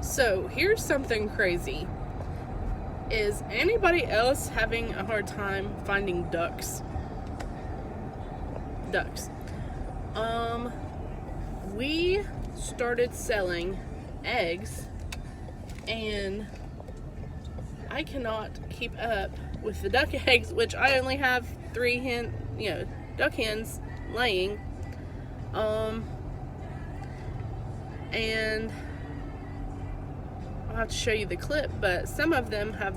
So here's something crazy. Is anybody else having a hard time finding ducks? Ducks. We started selling eggs, and I cannot keep up with the duck eggs, which I only have 3 duck hens laying. And I'll have to show you the clip, but some of them have,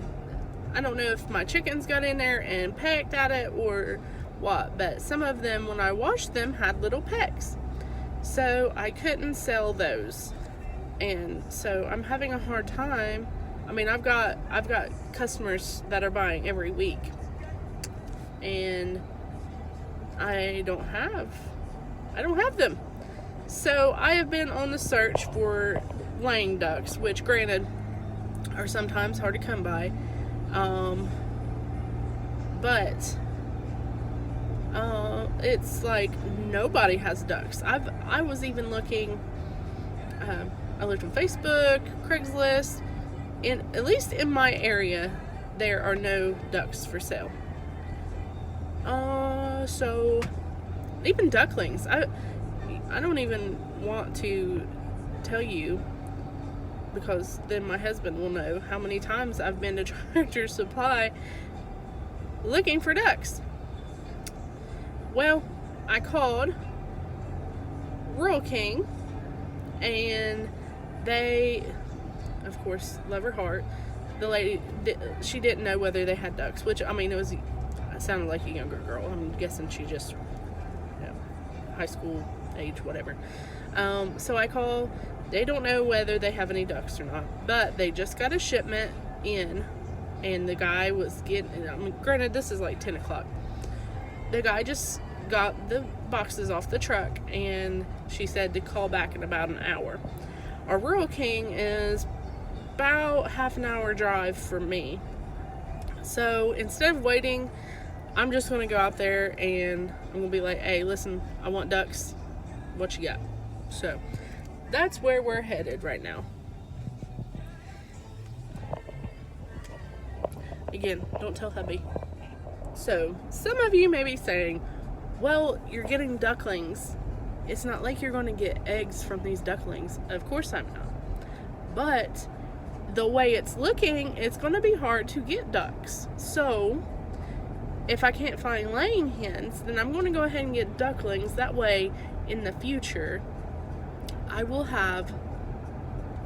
I don't know if my chickens got in there and pecked at it or what, but some of them, when I washed them, had little pecks. So I couldn't sell those. And so I'm having a hard time. I mean, I've got customers that are buying every week, and I don't have them. So I have been on the search for laying ducks, which granted are sometimes hard to come by. But it's like nobody has ducks. I was even looking, I looked on Facebook, Craigslist, and at least in my area, there are no ducks for sale. So even ducklings, I don't even want to tell you, because then my husband will know how many times I've been to Tractor Supply looking for ducks. Well, I called Rural King, and they, of course, love her heart. The lady, she didn't know whether they had ducks, which, I mean, it sounded like a younger girl. I'm guessing she just, high school age, whatever. So I call. They don't know whether they have any ducks or not, but they just got a shipment in, and the guy was getting, I mean, granted, this is like 10 o'clock. The guy just got the boxes off the truck, and she said to call back in about an hour. Our Rural King is about half an hour drive from me. So instead of waiting, I'm just going to go out there and I'm going to be like, hey, listen, I want ducks. What you got? So that's where we're headed right now. Again, don't tell hubby. So some of you may be saying, well, you're getting ducklings. It's not like you're going to get eggs from these ducklings. Of course I'm not. But the way it's looking, it's going to be hard to get ducks. So if I can't find laying hens, then I'm going to go ahead and get ducklings. That way, in the future, I will have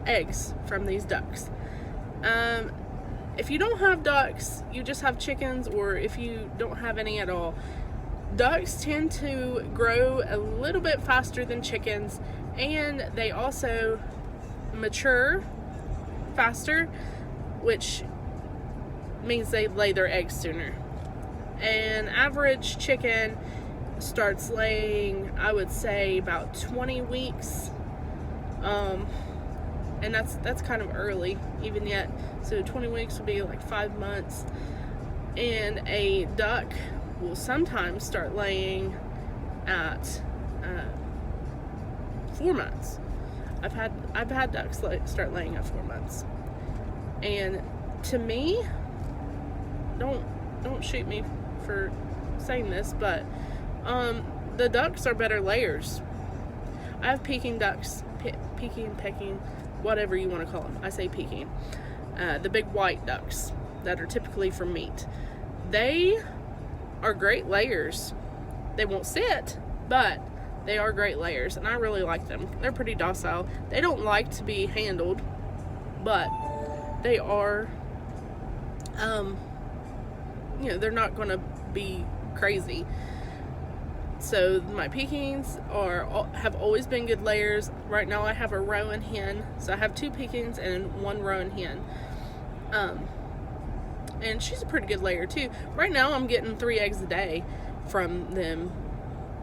eggs from these ducks. If you don't have ducks, you just have chickens, or if you don't have any at all, ducks tend to grow a little bit faster than chickens, and they also mature faster, which means they lay their eggs sooner. An average chicken starts laying, I would say, about 20 weeks. And that's kind of early, even yet. So 20 weeks would be like 5 months. And a duck will sometimes start laying at 4 months. I've had ducks start laying at 4 months. And to me, don't shoot me for saying this, but the ducks are better layers. I have Peking ducks, Peking, pecking, whatever you want to call them. I say Peking. The big white ducks that are typically for meat. They are great layers. They won't sit, but they are great layers, and I really like them. They're pretty docile. They don't like to be handled, but they are, they're not going to be crazy. So my Pekins have always been good layers. Right now I have a rowan hen. So I have 2 Pekins and 1 rowan hen. And she's a pretty good layer too. Right now I'm getting 3 eggs a day from them.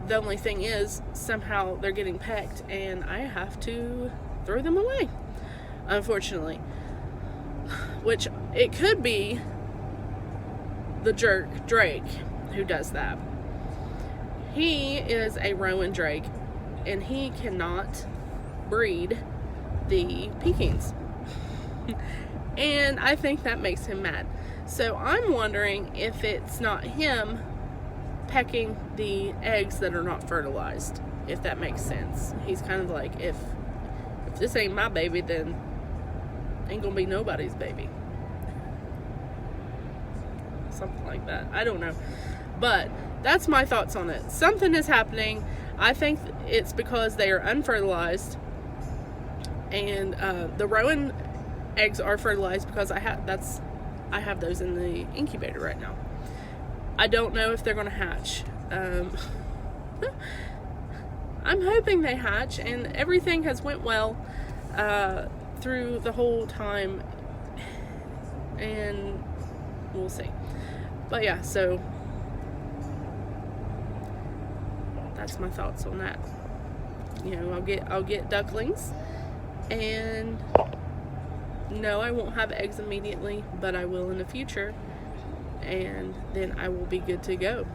The only thing is, somehow they're getting pecked and I have to throw them away, unfortunately. Which, it could be the jerk Drake who does that. He is a rowan drake, and he cannot breed the Pekins. And I think that makes him mad. So I'm wondering if it's not him pecking the eggs that are not fertilized, if that makes sense. He's kind of like, if this ain't my baby, then ain't gonna be nobody's baby. Something like that. I don't know. But that's my thoughts on it. Something is happening. I think it's because they are unfertilized. And the Rowan eggs are fertilized because I have those in the incubator right now. I don't know if they're going to hatch. I'm hoping they hatch, and everything has went well through the whole time, and we'll see. But yeah, so that's my thoughts on that. You know, I'll get ducklings, and no, I won't have eggs immediately, but I will in the future, and then I will be good to go.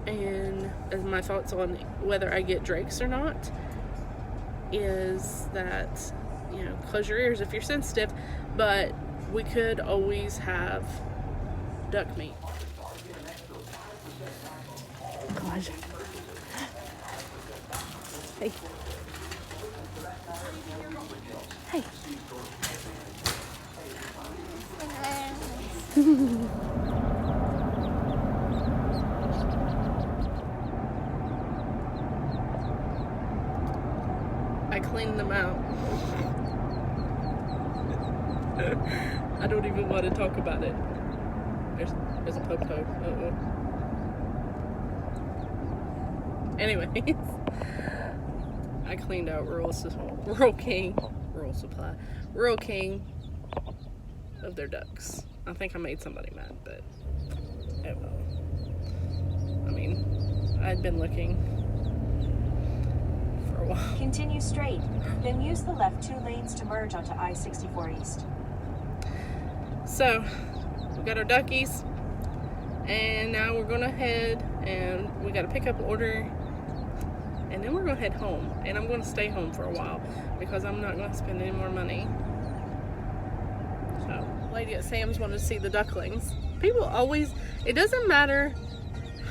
And as my thoughts on whether I get drakes or not is that, you know, close your ears if you're sensitive, but we could always have duck meat. Gosh. Hey. Hey. I cleaned them out. I don't even want to talk about it. There's a popo. Anyways, I cleaned out Rural King of their ducks. I think I made somebody mad, but oh well. I mean, I'd been looking for a while. Continue straight, then use the left 2 lanes to merge onto I-64 East. So, we got our duckies, and now we're gonna head, and we got a pickup order, and then we're gonna head home, and I'm gonna stay home for a while because I'm not gonna spend any more money. So, lady at Sam's wanted to see the ducklings. People always, it doesn't matter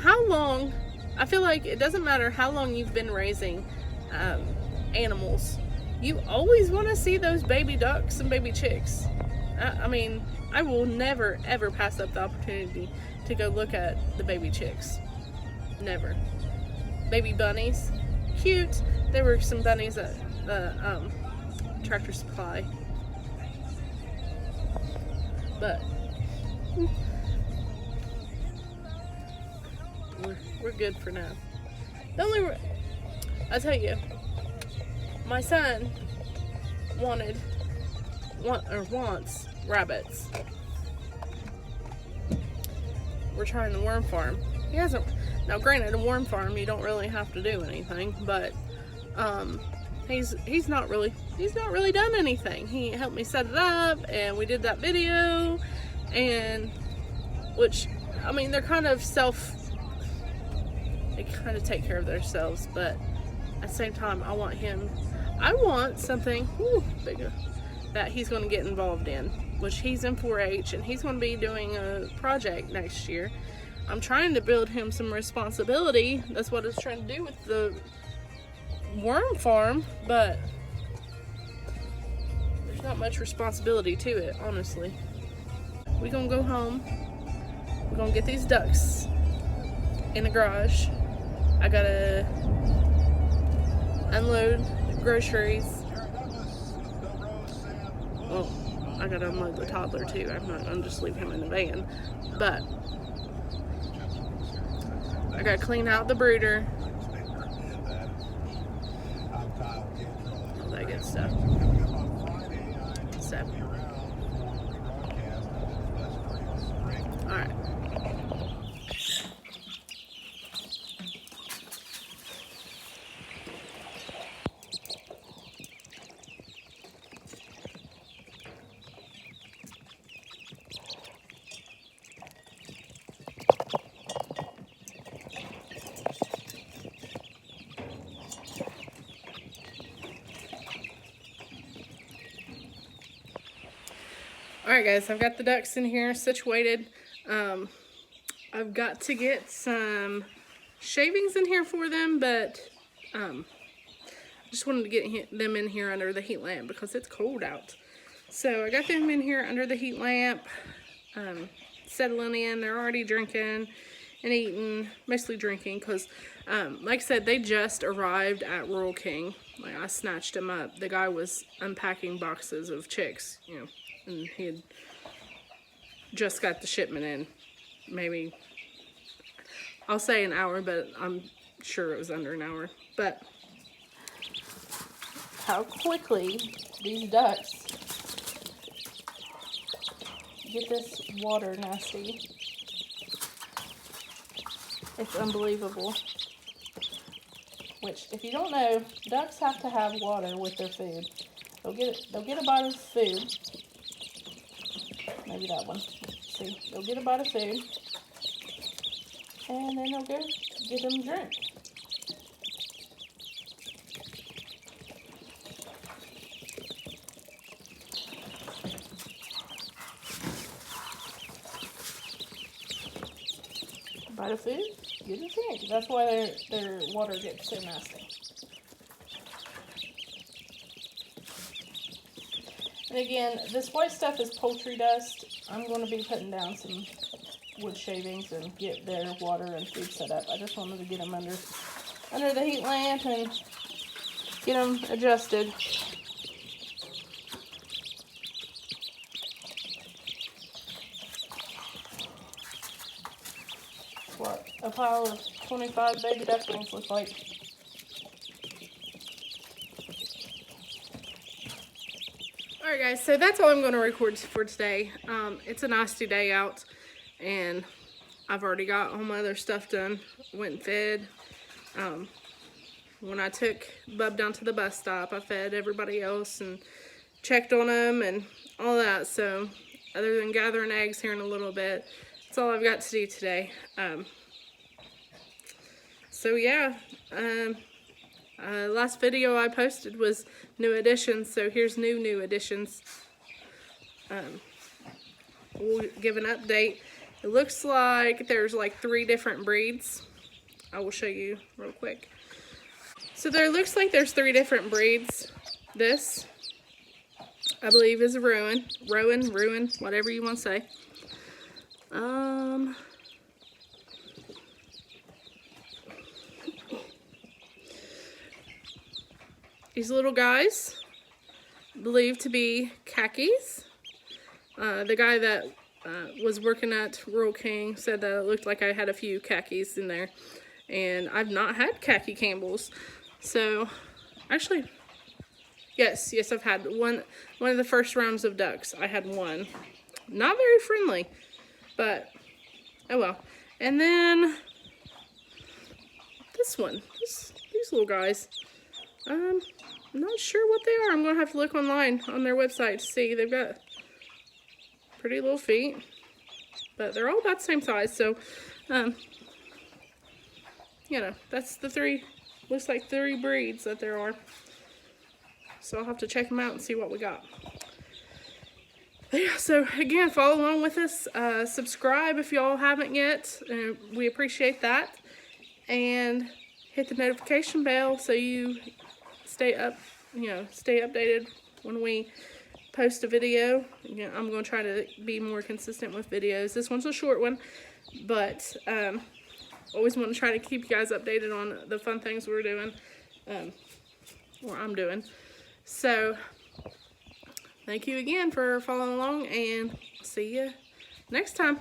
how long, I feel like it doesn't matter how long you've been raising animals, you always want to see those baby ducks and baby chicks. I mean, I will never ever pass up the opportunity to go look at the baby chicks. Never. Baby bunnies, cute. There were some bunnies at the Tractor Supply, but we're good for now. I'll tell you, my son wants rabbits. We're trying the worm farm. He hasn't. Now, granted, a worm farm you don't really have to do anything, but he's not really done anything. He helped me set it up, and we did that video, and which, I mean, they're kind of they kind of take care of themselves, but at the same time, I want something bigger that he's going to get involved in, which he's in 4-H, and he's going to be doing a project next year. I'm trying to build him some responsibility. That's what I was trying to do with the worm farm, but there's not much responsibility to it, honestly. We're going to go home. We're going to get these ducks in the garage. I got to unload the groceries. Well, I gotta unload the toddler too. I'm not gonna just leave him in the van. But I gotta clean out the brooder. All that good stuff. So, alright. Alright guys, I've got the ducks in here situated. I've got to get some shavings in here for them, but I just wanted to get them in here under the heat lamp because it's cold out. So I got them in here under the heat lamp, settling in. They're already drinking and eating, mostly drinking because, like I said, they just arrived at Rural King. Like, I snatched them up. The guy was unpacking boxes of chicks, you know, and he had just got the shipment in. Maybe, I'll say an hour, but I'm sure it was under an hour. But how quickly these ducks get this water nasty. It's unbelievable. Which, if you don't know, ducks have to have water with their food. They'll get a bite of food. Maybe that one. See, they'll get a bite of food, and then they'll go get them a drink. Bite of food, get a drink. That's why their water gets so nasty. And again, this white stuff is poultry dust. I'm going to be putting down some wood shavings and get their water and food set up. I just wanted to get them under the heat lamp and get them adjusted. That's what a pile of 25 baby ducklings looks like. Alright guys, so that's all I'm going to record for today. It's a nasty day out, and I've already got all my other stuff done. Went and fed. When I took Bub down to the bus stop, I fed everybody else and checked on them and all that. So other than gathering eggs here in a little bit, that's all I've got to do today. So yeah, last video I posted was new additions, so here's new additions. We'll give an update. It looks like there's like 3 different breeds. I will show you real quick. So there looks like there's 3 different breeds. This, I believe, is a Rowan, whatever you want to say. These little guys, believed to be khakis. The guy that was working at Rural King said that it looked like I had a few khakis in there. And I've not had khaki Campbells. So, actually, yes, I've had one of the first rounds of ducks. I had one. Not very friendly, but, oh well. And then, this one, these little guys. I'm not sure what they are. I'm going to have to look online on their website to see. They've got pretty little feet, but they're all about the same size. So, you know, that's the 3, looks like 3 breeds that there are. So I'll have to check them out and see what we got. But yeah, so again, follow along with us. Subscribe if y'all haven't yet. We appreciate that. And hit the notification bell so you stay updated when we post a video. You know, I'm going to try to be more consistent with videos. This one's a short one, but always want to try to keep you guys updated on the fun things we're doing, or I'm doing. So, thank you again for following along, and see you next time.